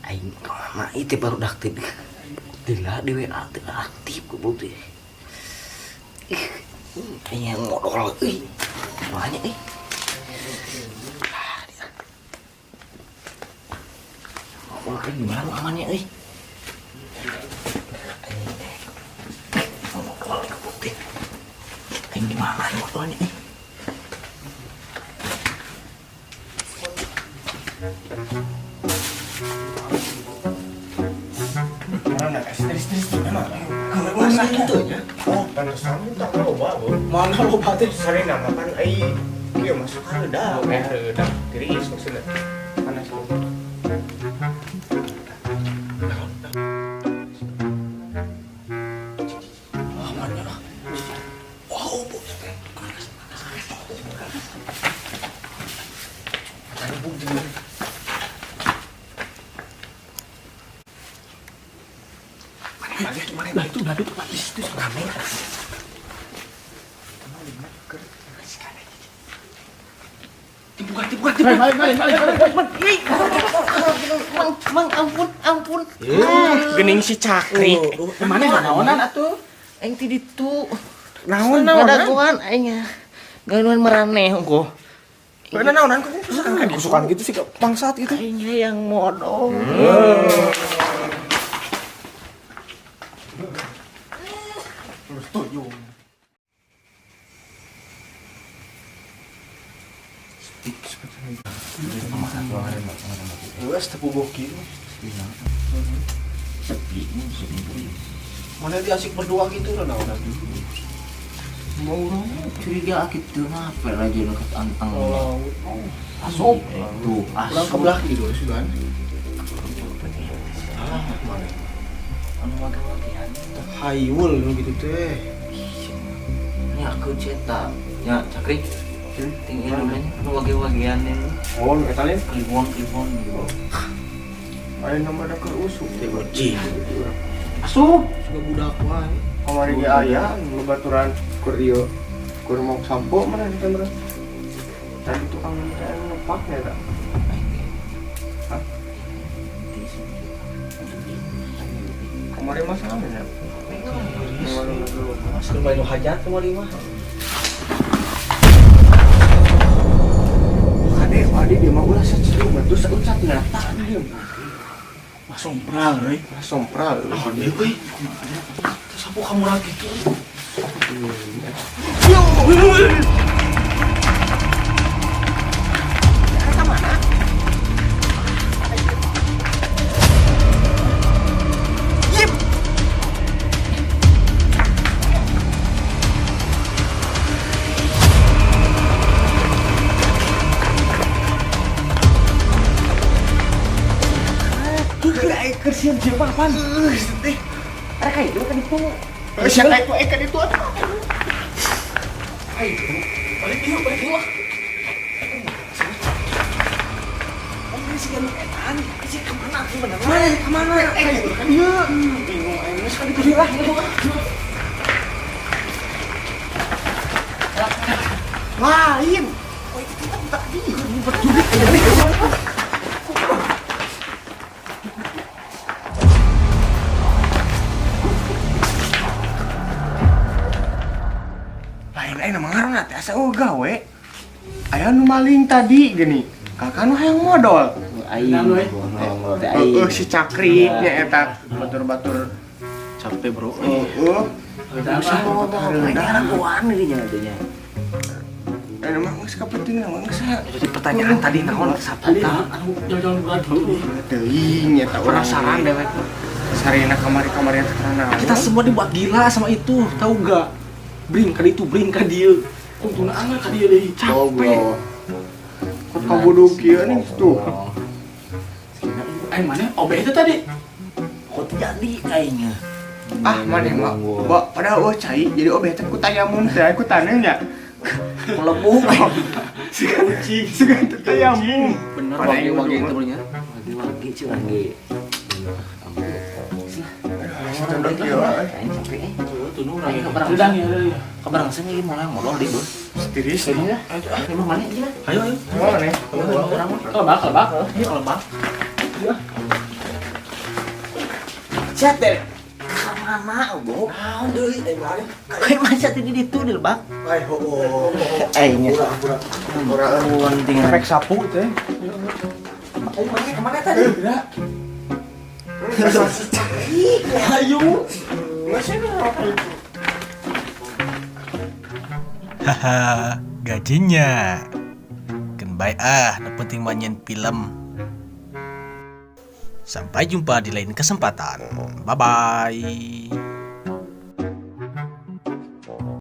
Aing mah itu baru aktif. Dila di WA teh aktif ku bukti. Kayaknya modal euy. Banyak euy. Wah, ini baru amannya euy. Modal ku bukti. Aing gimana modalnya euy. Mana istri-istri mana? Kalau masak gitu ya. Oh, pantesan tak loba, Bu. Mana loba teh? Sari nama kan ai ieu masuk hareuda, hareuda tiris maksudna. Panas Bu. Wah, mana? Wow, Bu. Tadi Bu jadi Nah itu di situ kamera. Dibuka. Mang ampun. Gening si Cakri. Mana naonan atuh? Aing ti ditu. Naon Ngadaguan aing. Geunan meraneh engko. Mana naonan kok kusukan gitu sih bangsat gitu. Aingnya yang modal. Setuju. Wes tepu boki. Mana dia asik berdua gitu lah naonan. Mau curiga gitu ngapa lagi dekat anteng. Oh, Asup itu pulang ke belah gitu sudah. Anu wage-wagean. Hayul gitu teh. Nya aku cetak. Nya Cakri. Tinggal dulu anu wage-wagean ini. Oh, eta lain. Kliwon gitu. Aya nama ada keur usuk teh Cing. Asup. suka budak wae. Kamari ge aya nu baturan keur ieu. Keur mau sampo mana di kamera. Tadi tukang minta nepak ya tak? Kamari mah sama ya. Masker main hajat kemari mah. Adik dia mah ulah seceruk batu seucat nata dia. Langsung perang euy. Sompral. Naon deui euy? Terus apa kamu lagi tuh? Kersian siapa apaan? Ada kayak itu kan itu. Siapa itu ikan itu? Balik yuk. Oh, ini si ganu etan. Si kemana tuh bener? Kemana? Kan iya. Bingung aing sekali kuliah. Lain. Oh, itu kita tadi. Berjudik. Lain nama ngaranna teh asa gawe. Aya nu maling tadi gini. Kakak nu hayang modal. Aing. Teh aing. Si Cakri nya eta batur-batur Capek bro. Bisa mau tahu Ngaraguan ini nya atunya. emang geus kapenting emang geus saya. Jadi pertanyaan tadi naon saputa? Jangan berat dulu. Teuing eta Penasaran dewek. Sarina kamari-kamari yang terkenal. Kita semua dibuat gila sama itu, tahu gak? Bring ka dia. Kuntuna angel ka dia deui capek. Kok kabuduk kieu nih tuh. Mana? OB itu tadi. Kok jadi kayaknya. Ah, mana mah. Padahal cai jadi obeh teh ku tayamum teh ku taneuh nya. Melebung. Kucing segan teh tayamum. Bener Wagi-wagi itu punya. Wagi-wagi curang ge. Coba kieu Aing capek Tunung Ayo ke barang. Sedang ya. Kebarang saya lagi mau modal di bos. Tiris. Emang mana aja? Ayo. Mana nih? Kelebak. Iya kelebak. macet deh. Mana bu? Naon deui mah? Kayak macet di itu deh bang. Nya. Orang tinggal. efek sapu teh. Kemana tadi? Tidak. Ayo. Haha, gajinya. Kan baik nu penting manyen film. Sampai jumpa di lain kesempatan. Bye bye.